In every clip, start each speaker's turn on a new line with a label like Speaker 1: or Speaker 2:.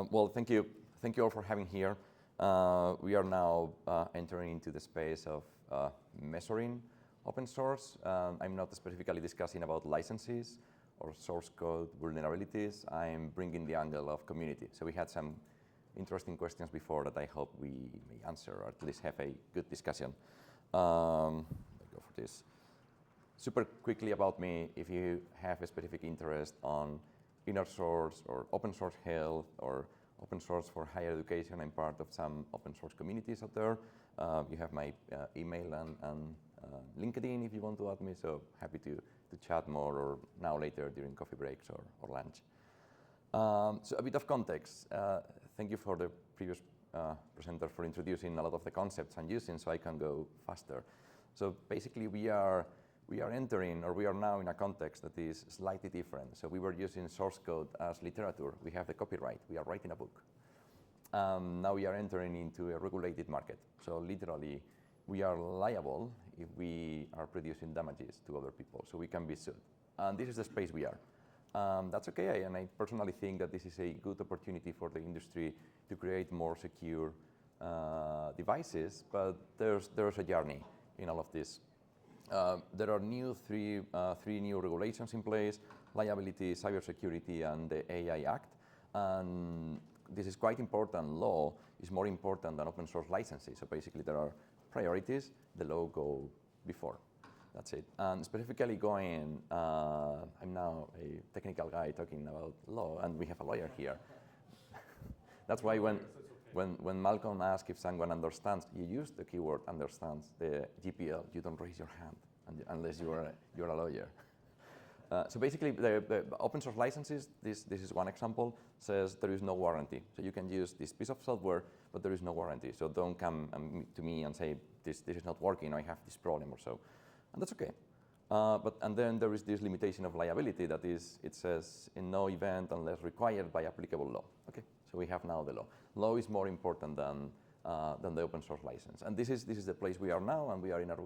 Speaker 1: Well, thank you all for having here. We are now entering into the space of measuring open source. I'm not specifically discussing about licenses or source code vulnerabilities. I'm bringing the angle of community. So we had some interesting questions before that I hope we may answer, or at least have a good discussion. I'll go for this. Super quickly about me, if you have a specific interest on inner source or open source health or open source for higher education, I'm part of some open source communities out there. You have my email and LinkedIn if you want to add me, so happy to chat more, or now later during coffee breaks or lunch. So a bit of context. Thank you for the previous presenter for introducing a lot of the concepts I'm using so I can go faster. So basically we are entering, or we are now in a context that is slightly different. So we were using source code as literature. We have the copyright. We are writing a book. Now we are entering into a regulated market. So literally, we are liable if we are producing damages to other people. So we can be sued. And this is the space we are. That's okay. And I personally think that this is a good opportunity for the industry to create more secure devices. But there's a journey in all of this. There are three new regulations in place: liability, cybersecurity, and the AI Act. And this is quite important. Law is more important than open source licenses. So basically, there are priorities. The law go before. That's it. And specifically going, I'm now a technical guy talking about law, and we have a lawyer here. That's why when Malcolm asked if someone understands, you use the keyword understands the GPL. You don't raise your hand unless you're a lawyer. So basically, the open source licenses, this is one example, says there is no warranty. So you can use this piece of software, but there is no warranty. So don't come to me and say, this is not working, I have this problem or so. And that's okay. And then there is this limitation of liability that is, it says, in no event unless required by applicable law. Okay, so we have now the law. Law is more important than the open source license. And this is the place we are now, and we are in a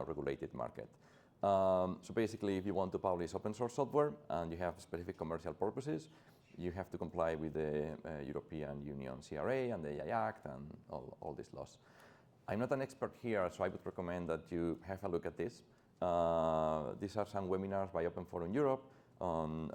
Speaker 1: regulated market. So basically, if you want to publish open source software and you have specific commercial purposes, you have to comply with the European Union CRA and the AI Act and all these laws. I'm not an expert here, so I would recommend that you have a look at this. These are some webinars by Open Forum Europe on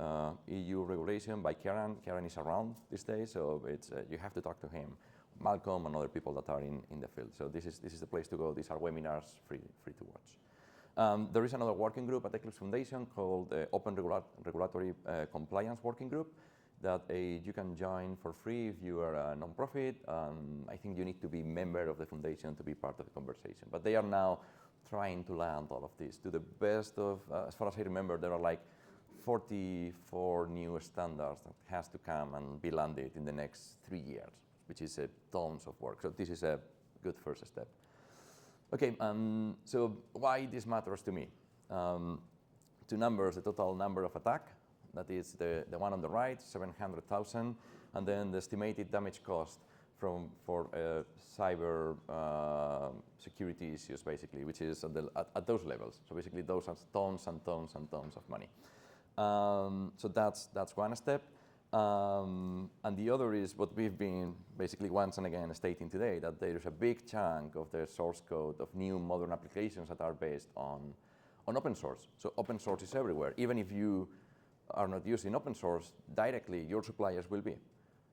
Speaker 1: EU regulation by Karen. Karen is around these days, so it's, you have to talk to him, Malcolm, and other people that are in the field. So this is the place to go. These are webinars free to watch. There is another working group at Apereo Foundation called Open Regulatory Compliance Working Group that you can join for free if you are a non-profit. I think you need to be a member of the foundation to be part of the conversation. But they are now trying to land all of this. To the best of, as far as I remember, there are like 44 new standards that has to come and be landed in the next 3 years, which is tons of work. So this is a good first step. Okay, so why this matters to me? Two numbers: the total number of attack, that is the one on the right, 700,000, and then the estimated damage cost for cyber security issues, basically, which is at those levels. So basically, those are tons and tons and tons of money. So that's one step. And the other is what we've been basically once and again stating today, that there is a big chunk of the source code of new modern applications that are based on open source. So open source is everywhere. Even if you are not using open source directly, your suppliers will be.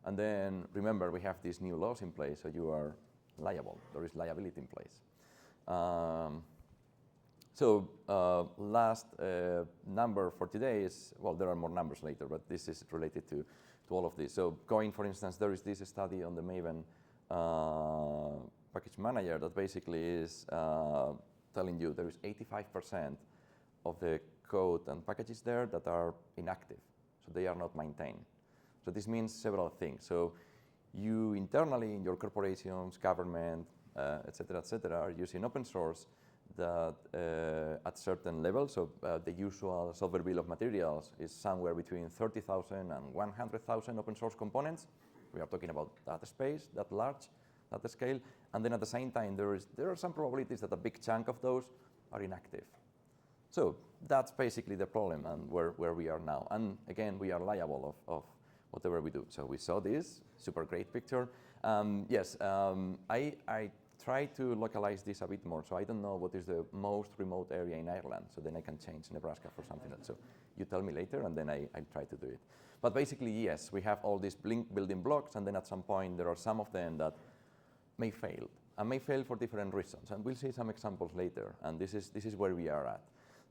Speaker 1: And then remember, we have these new laws in place, so you are liable. There is liability in place. Last number for today is, well, there are more numbers later, but this is related to all of this. So going, for instance, there is this study on the Maven package manager that basically is telling you there is 85% of the code and packages there that are inactive, so they are not maintained. So this means several things. So you internally in your corporations, government, et cetera, are using open source that at certain levels, so the usual software bill of materials is somewhere between 30,000 and 100,000 open source components. We are talking about that space, that large, that scale. And then at the same time, there are some probabilities that a big chunk of those are inactive. So that's basically the problem and where we are now. And again, we are liable of whatever we do. So we saw this super great picture. Yes, I try to localize this a bit more. So I don't know what is the most remote area in Ireland. So then I can change Nebraska for something else. So you tell me later, and then I'll try to do it. But basically, yes, we have all these building blocks, and then at some point there are some of them that may fail, and may fail for different reasons. And we'll see some examples later. And this is where we are at.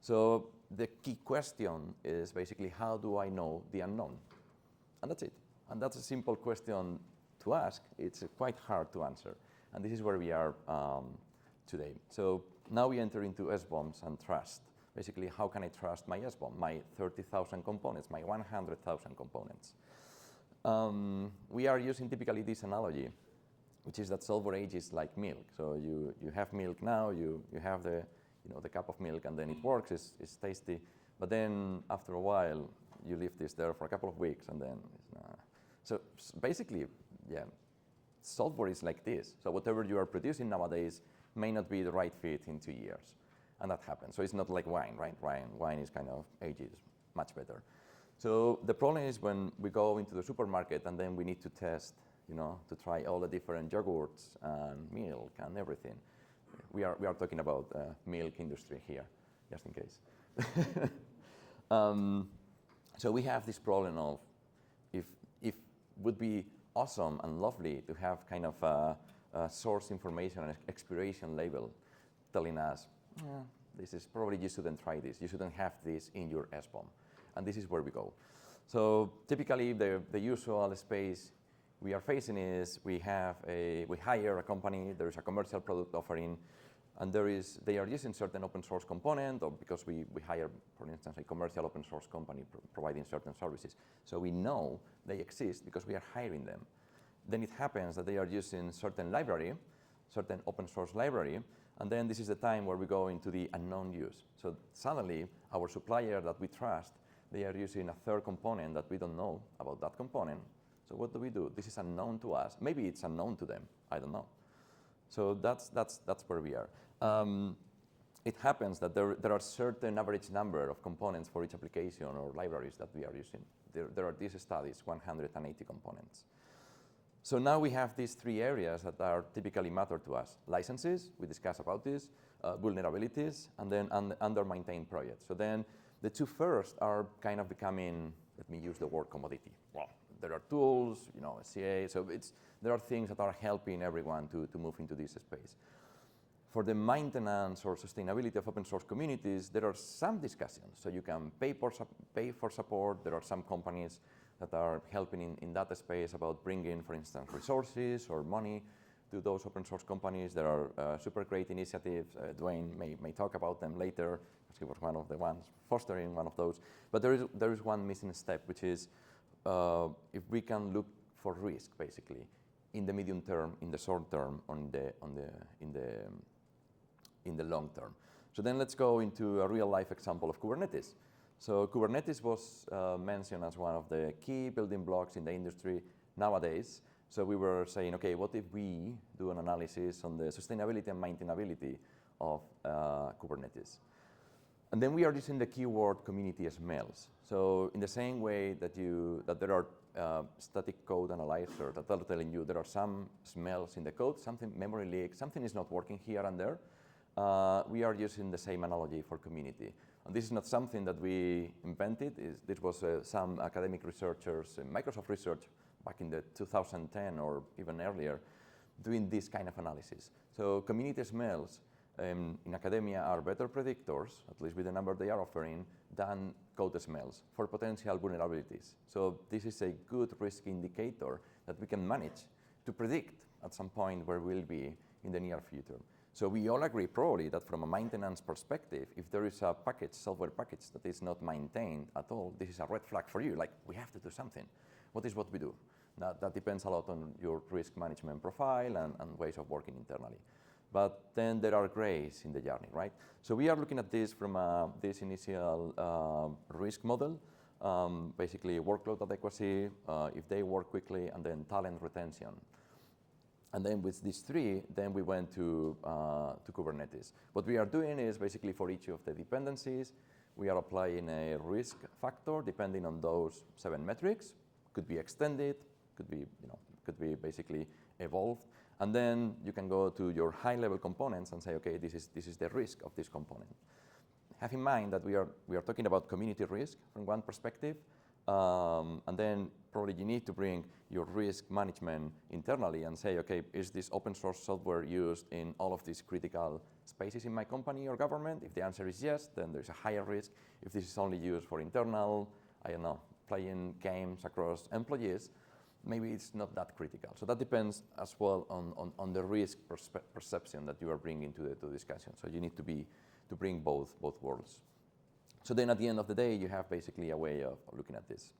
Speaker 1: So the key question is basically, how do I know the unknown? And that's it. And that's a simple question to ask. It's quite hard to answer. And this is where we are today. So now we enter into SBOMs and trust. Basically, how can I trust my SBOM, my 30,000 components, my 100,000 components? We are using typically this analogy, which is that software age is like milk. So you have milk now, you have the cup of milk, and then it works, it's tasty. But then after a while, you leave this there for a couple of weeks, and then it's not. So basically, yeah, software is like this. So whatever you are producing nowadays may not be the right fit in 2 years. And that happens. So it's not like wine, right? Wine is kind of ages much better. So the problem is when we go into the supermarket and then we need to test, to try all the different yogurts and milk and everything. We are talking about milk industry here, just in case. So we have this problem of if would be awesome and lovely to have kind of a source information and expiration label telling us, this is probably, you shouldn't try this. You shouldn't have this in your SBOM. And this is where we go. So typically the usual space we are facing is we hire a company, there is a commercial product offering, and they are using certain open source component, or because we hire, for instance, a commercial open source company providing certain services. So we know they exist because we are hiring them. Then it happens that they are using certain library, certain open source library, and then this is the time where we go into the unknown use. So suddenly, our supplier that we trust, they are using a third component that we don't know about that component. So what do? This is unknown to us. Maybe it's unknown to them. I don't know. So that's where we are. It happens that there are certain average number of components for each application or libraries that we are using. There are these studies, 180 components. So now we have these three areas that are typically matter to us. Licenses, we discussed about this, vulnerabilities, and then under-maintained projects. So then the two first are kind of becoming, let me use the word commodity. Well, there are tools, CA, so there are things that are helping everyone to move into this space. For the maintenance or sustainability of open source communities, there are some discussions. So you can pay for support. There are some companies that are helping in that space about bringing, for instance, resources or money to those open source companies. There are super great initiatives. Dwayne may talk about them later, because he was one of the ones fostering one of those. But there is one missing step, which is if we can look for risk, basically, in the medium term, in the short term, in the long term. So then let's go into a real life example of Kubernetes. So Kubernetes was mentioned as one of the key building blocks in the industry nowadays. So we were saying, okay, what if we do an analysis on the sustainability and maintainability of Kubernetes? And then we are using the keyword community smells. So in the same way that there are static code analyzers that are telling you there are some smells in the code, something memory leak, something is not working here and there, we are using the same analogy for community. And this is not something that we invented. This was some academic researchers in Microsoft Research back in the 2010 or even earlier doing this kind of analysis. So community smells in academia are better predictors, at least with the number they are offering, than code smells for potential vulnerabilities. So this is a good risk indicator that we can manage to predict at some point where we'll be in the near future. So we all agree probably that from a maintenance perspective, if there is a software package that is not maintained at all, this is a red flag for you. Like, we have to do something. What is what we do? That depends a lot on your risk management profile and ways of working internally. But then there are grays in the journey, right? So we are looking at this from this initial risk model, basically workload adequacy, if they work quickly, and then talent retention. And then with these three, then we went to Kubernetes. What we are doing is basically for each of the dependencies, we are applying a risk factor depending on those 7 metrics, could be extended, could be basically evolved. And then you can go to your high-level components and say, okay, this is the risk of this component. Have in mind that we are talking about community risk from one perspective, and then probably you need to bring your risk management internally and say, okay, is this open source software used in all of these critical spaces in my company or government? If the answer is yes, then there's a higher risk. If this is only used for internal, I don't know, playing games across employees, maybe it's not that critical. So that depends as well on the risk perception that you are bringing to the discussion. So you need to bring both worlds. So then at the end of the day, you have basically a way of looking at this.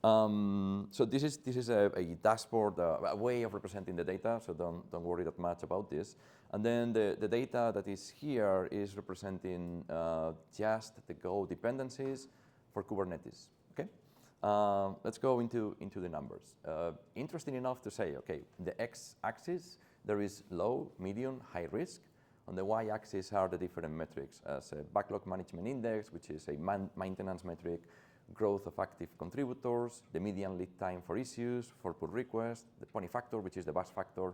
Speaker 1: So this is a dashboard, a way of representing the data, so don't worry that much about this. And then the data that is here is representing just the Go dependencies for Kubernetes, okay? Let's go into the numbers. Interesting enough to say, okay, the x-axis, there is low, medium, high risk. On the y-axis are the different metrics, as a backlog management index, which is a maintenance metric, growth of active contributors, the median lead time for issues, for pull requests, the pony factor, which is the bus factor,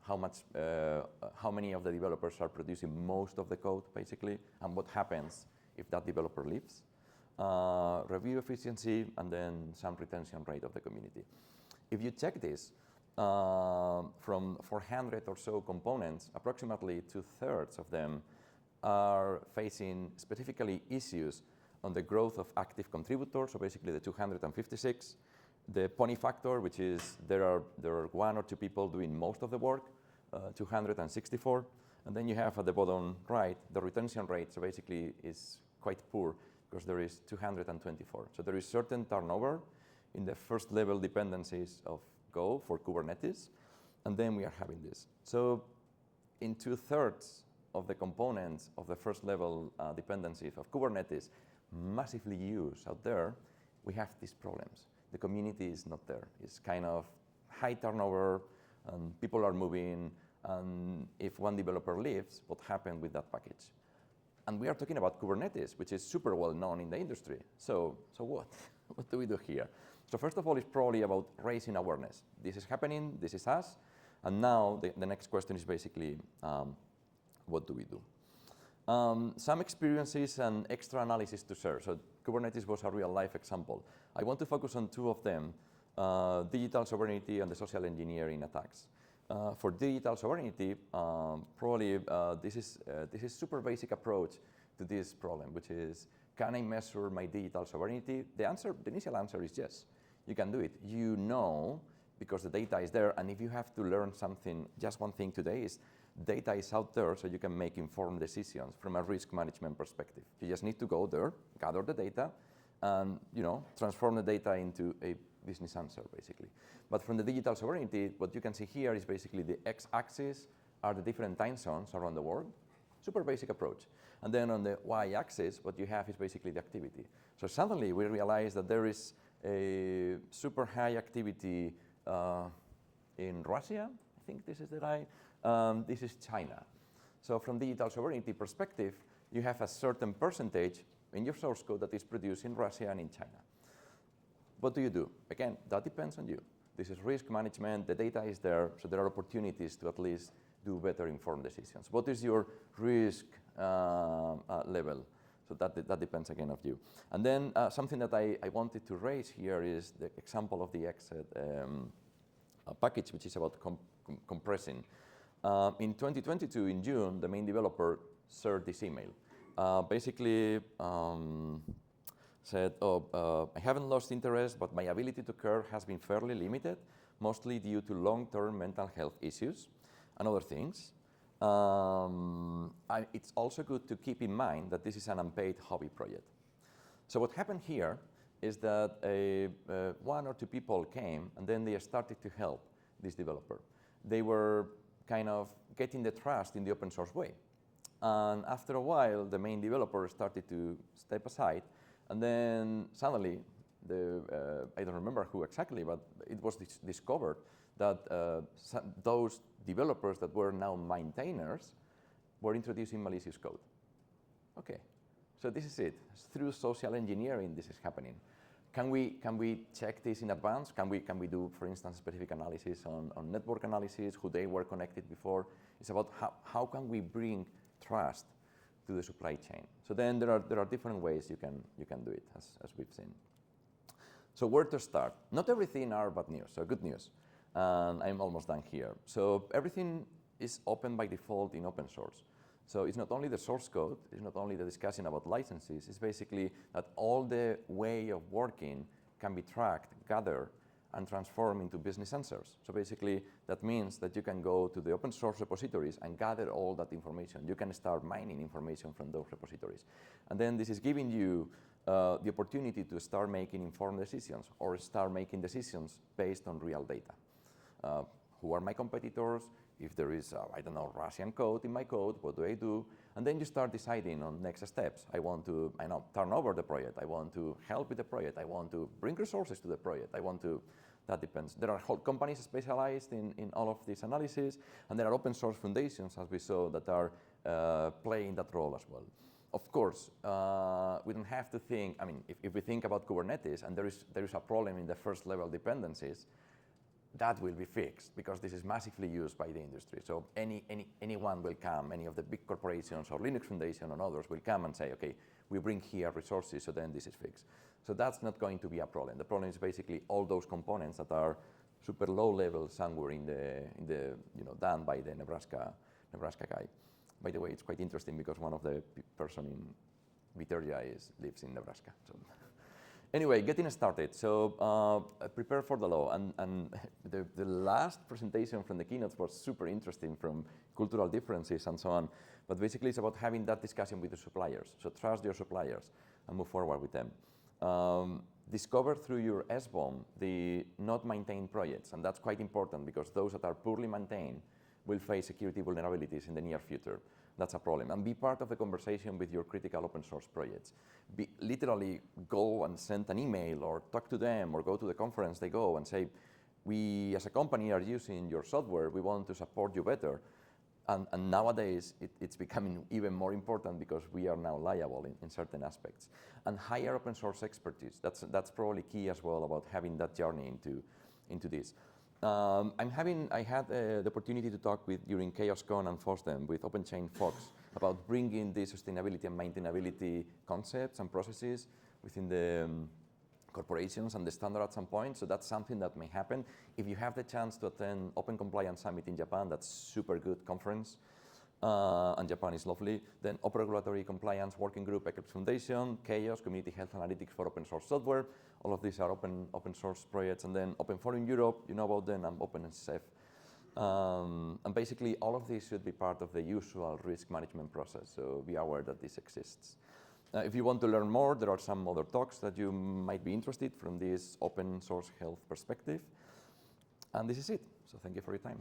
Speaker 1: how many of the developers are producing most of the code, basically, and what happens if that developer leaves, review efficiency, and then some retention rate of the community. If you check this, from 400 or so components, approximately 2/3 of them are facing specifically issues on the growth of active contributors, so basically the 256. The pony factor, which is there are one or two people doing most of the work, 264. And then you have at the bottom right, the retention rate, so basically is quite poor because there is 224. So there is certain turnover in the first level dependencies of Go for Kubernetes, and then we are having this. So in 2/3 of the components of the first level dependencies of Kubernetes, massively used out there, we have these problems. The community is not there. It's kind of high turnover, and people are moving, and if one developer leaves, what happened with that package? And we are talking about Kubernetes, which is super well known in the industry. So what? What do we do here? So first of all, it's probably about raising awareness. This is happening, this is us, and now the next question is basically, what do we do? Some experiences and extra analysis to share. So Kubernetes was a real life example. I want to focus on two of them, digital sovereignty and the social engineering attacks. For digital sovereignty, probably this is super basic approach to this problem, which is, can I measure my digital sovereignty? The initial answer is yes, you can do it. You know, because the data is there, and if you have to learn something, just one thing today is, data is out there, so you can make informed decisions from a risk management perspective. You just need to go there, gather the data, and transform the data into a business answer, basically. But from the digital sovereignty, what you can see here is basically the x-axis are the different time zones around the world. Super basic approach. And then on the y-axis, what you have is basically the activity. So suddenly we realize that there is a super high activity in Russia. I think this is the right. This is China. So from digital sovereignty perspective, you have a certain percentage in your source code that is produced in Russia and in China. What do you do? Again, that depends on you. This is risk management. The data is there, so there are opportunities to at least do better informed decisions. What is your risk level? So that depends again of you. And then something that I wanted to raise here is the example of the exit package, which is about compressing. In 2022, in June, the main developer shared this email. Basically said, I haven't lost interest, but my ability to care has been fairly limited, mostly due to long-term mental health issues and other things. It's also good to keep in mind that this is an unpaid hobby project. So what happened here is that one or two people came, and then they started to help this developer. They were kind of getting the trust in the open source way. And after a while, the main developer started to step aside, and then suddenly, I don't remember who exactly, but it was discovered that those developers that were now maintainers were introducing malicious code. Okay, so this is it. Through social engineering, this is happening. Can we check this in advance? Can we do, for instance, specific analysis on network analysis, who they were connected before? It's about how can we bring trust to the supply chain. So then there are different ways you can do it, as we've seen. So where to start? Not everything are bad news, so good news. And I'm almost done here. So everything is open by default in open source. So it's not only the source code, it's not only the discussion about licenses, it's basically that all the way of working can be tracked, gathered, and transformed into business answers. So basically, that means that you can go to the open source repositories and gather all that information. You can start mining information from those repositories. And then this is giving you the opportunity to start making informed decisions or start making decisions based on real data. Who are my competitors? If there is, I don't know, Russian code in my code, what do I do? And then you start deciding on next steps. I want to, turn over the project. I want to help with the project. I want to bring resources to the project. I want to, that depends. There are whole companies specialized in all of this analysis, and there are open source foundations, as we saw, that are playing that role as well. Of course, we don't have to think, if we think about Kubernetes, and there is a problem in the first level dependencies, that will be fixed because this is massively used by the industry. So anyone will come, any of the big corporations or Linux Foundation or others will come and say, okay, we bring here resources, so then this is fixed. So that's not going to be a problem. The problem is basically all those components that are super low level somewhere in the done by the Nebraska guy. By the way, it's quite interesting because one of the person in Bitergia lives in Nebraska. So. Anyway, getting started. So prepare for the law. And the last presentation from the keynotes was super interesting from cultural differences and so on. But basically, it's about having that discussion with the suppliers. So trust your suppliers and move forward with them. Discover through your SBOM the not maintained projects. And that's quite important because those that are poorly maintained will face security vulnerabilities in the near future. That's a problem. And be part of the conversation with your critical open source projects. Literally go and send an email or talk to them or go to the conference they go and say, we as a company are using your software, we want to support you better. And nowadays it's becoming even more important because we are now liable in certain aspects. And hire open source expertise. That's probably key as well about having that journey into this. I had the opportunity to talk during ChaosCon and FOSDEM with OpenChain Fox about bringing the sustainability and maintainability concepts and processes within the corporations and the standard at some point. So that's something that may happen. If you have the chance to attend Open Compliance Summit in Japan, that's super good conference. And Japan is lovely. Then Open Regulatory Compliance Working Group, Eclipse Foundation, Chaos, Community Health Analytics for open source software. All of these are open source projects. And then Open Forum Europe, you know about them, and OpenSF. And basically, all of these should be part of the usual risk management process. So be aware that this exists. If you want to learn more, there are some other talks that you might be interested from this open source health perspective. And this is it. So thank you for your time.